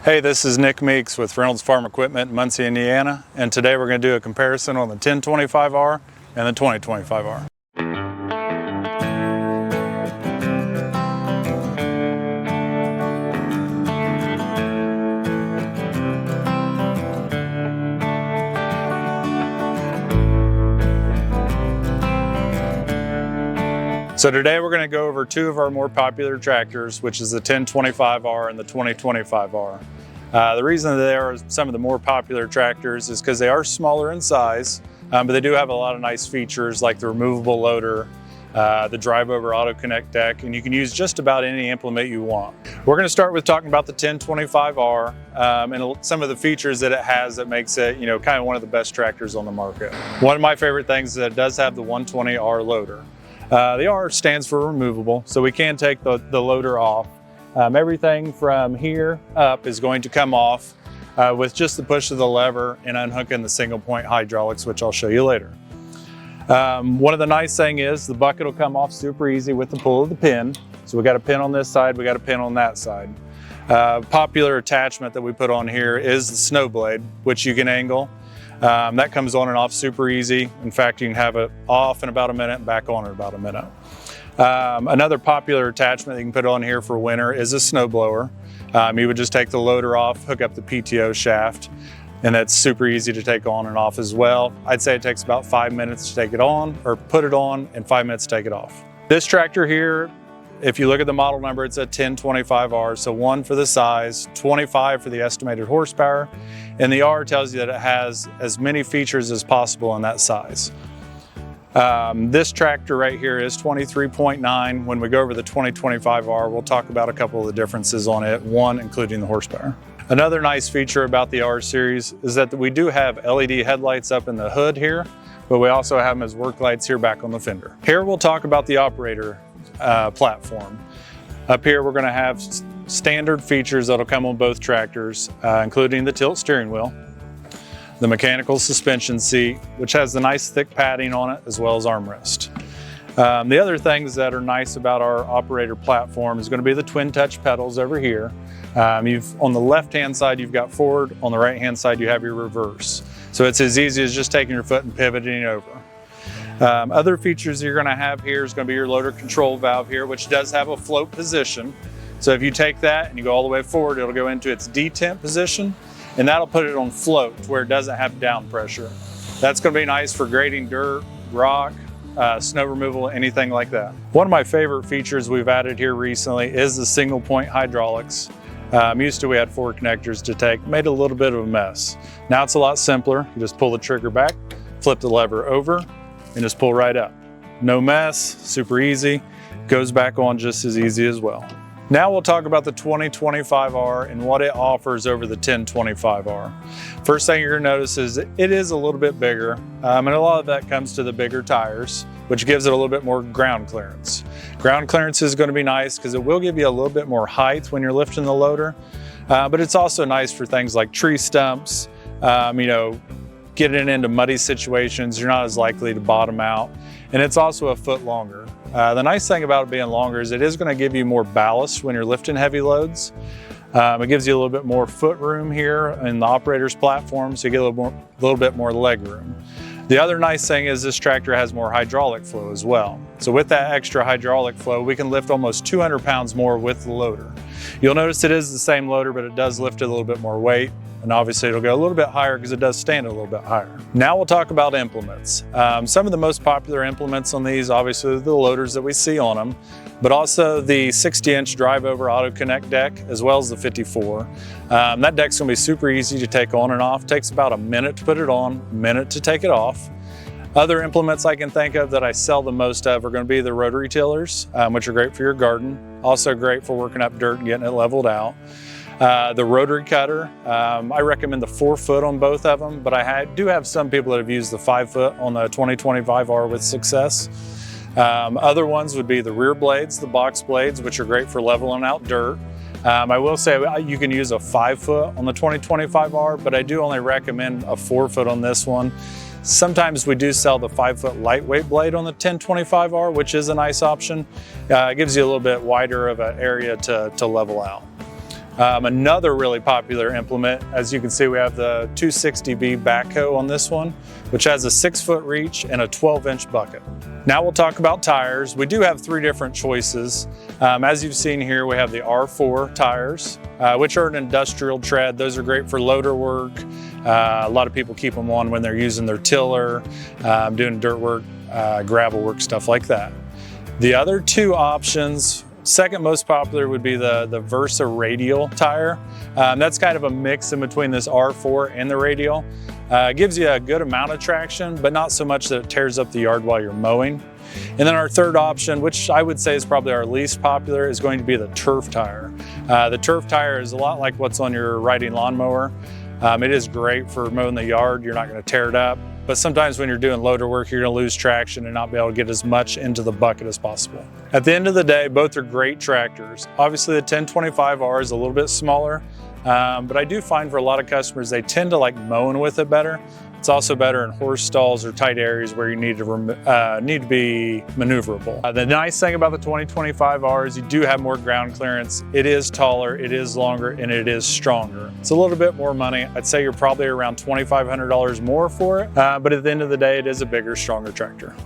Hey, this is Nick Meeks with Reynolds Farm Equipment in Muncie, Indiana, and today we're going to do a comparison on the 1025R and the 2025R. So today we're going to go over two of our more popular tractors, which is the 1025R and the 2025R. The reason they are some of the more popular tractors is because they are smaller in size, but they do have a lot of nice features like the removable loader, the drive over auto connect deck, and you can use just about any implement you want. We're going to start with talking about the 1025R and some of the features that it has that makes it, kind of one of the best tractors on the market. One of my favorite things is that it does have the 120R loader. The R stands for removable, so we can take the loader off. Everything from here up is going to come off with just the push of the lever and unhooking the single point hydraulics, which I'll show you later. One of the nice things is the bucket will come off super easy with the pull of the pin. So we got a pin on this side, we got a pin on that side. Popular attachment that we put on here is the snow blade, which you can angle. That comes on and off super easy. In fact, you can have it off in about a minute and back on in about a minute. Another popular attachment that you can put on here for winter is a snow blower. You would just take the loader off, hook up the PTO shaft, and that's super easy to take on and off as well. I'd say it takes about 5 minutes to take it on, or put it on, and 5 minutes to take it off. This tractor here, if you look at the model number, it's a 1025R, so 1 for the size, 25 for the estimated horsepower, and the R tells you that it has as many features as possible in that size. This tractor right here is 23.9. When we go over the 2025R, we'll talk about a couple of the differences on it, one including the horsepower. Another nice feature about the R series is that we do have LED headlights up in the hood here, but we also have them as work lights here back on the fender. Here we'll talk about the operator platform. Up here we're going to have standard features that'll come on both tractors, including the tilt steering wheel, the mechanical suspension seat, which has the nice thick padding on it, as well as armrest. The other things that are nice about our operator platform is going to be the twin touch pedals over here. On the left-hand side, you've got forward. On the right-hand side, you have your reverse. So it's as easy as just taking your foot and pivoting over. Other features you're going to have here is going to be your loader control valve here, which does have a float position. So if you take that and you go all the way forward, it'll go into its detent position, and that'll put it on float to where it doesn't have down pressure. That's going to be nice for grading dirt, rock, snow removal, anything like that. One of my favorite features we've added here recently is the single point hydraulics. Used to we had 4 connectors to take, made a little bit of a mess. Now it's a lot simpler. You just pull the trigger back, flip the lever over, and just pull right up. No mess, super easy, goes back on just as easy as well. Now we'll talk about the 2025R and what it offers over the 1025R. First thing you're going to notice is it is a little bit bigger, and a lot of that comes to the bigger tires, which gives it a little bit more ground clearance. Ground clearance is going to be nice because it will give you a little bit more height when you're lifting the loader, but it's also nice for things like tree stumps, getting into muddy situations. You're not as likely to bottom out, and it's also a foot longer. The nice thing about it being longer is it is going to give you more ballast when you're lifting heavy loads. It gives you a little bit more foot room here in the operator's platform, so you get a little bit more leg room. The other nice thing is this tractor has more hydraulic flow as well. So with that extra hydraulic flow, we can lift almost 200 pounds more with the loader. You'll notice it is the same loader, but it does lift a little bit more weight. And obviously it'll go a little bit higher because it does stand a little bit higher. Now we'll talk about implements. Some of the most popular implements on these, obviously the loaders that we see on them, but also the 60-inch drive over auto connect deck, as well as the 54. That deck's gonna be super easy to take on and off. Takes about a minute to put it on, a minute to take it off. Other implements I can think of that I sell the most of are going to be the rotary tillers, which are great for your garden. Also great for working up dirt and getting it leveled out. The rotary cutter, I recommend the 4-foot on both of them, but I do have some people that have used the 5-foot on the 2025R with success. Other ones would be the rear blades, the box blades, which are great for leveling out dirt. I will say you can use a 5-foot on the 2025R, but I do only recommend a 4-foot on this one. Sometimes we do sell the 5-foot lightweight blade on the 1025R, which is a nice option. It gives you a little bit wider of an area to level out. Another really popular implement, as you can see, we have the 260B backhoe on this one, which has a 6-foot reach and a 12-inch bucket. Now we'll talk about tires. We do have 3 different choices. As you've seen here, we have the R4 tires, which are an industrial tread. Those are great for loader work. A lot of people keep them on when they're using their tiller, doing dirt work, gravel work, stuff like that. The other 2 options, second most popular, would be the Versa radial tire. That's kind of a mix in between this R4 and the radial. It gives you a good amount of traction, but not so much that it tears up the yard while you're mowing. And then our third option, which I would say is probably our least popular, is going to be the turf tire. The turf tire is a lot like what's on your riding lawnmower. It is great for mowing the yard. You're not going to tear it up. But sometimes when you're doing loader work, you're going to lose traction and not be able to get as much into the bucket as possible. At the end of the day, both are great tractors. Obviously, the 1025R is a little bit smaller, but I do find for a lot of customers, they tend to like mowing with it better. It's also better in horse stalls or tight areas where you need to be maneuverable. The nice thing about the 2025R is you do have more ground clearance. It is taller, it is longer, and it is stronger. It's a little bit more money. I'd say you're probably around $2,500 more for it, but at the end of the day, it is a bigger, stronger tractor.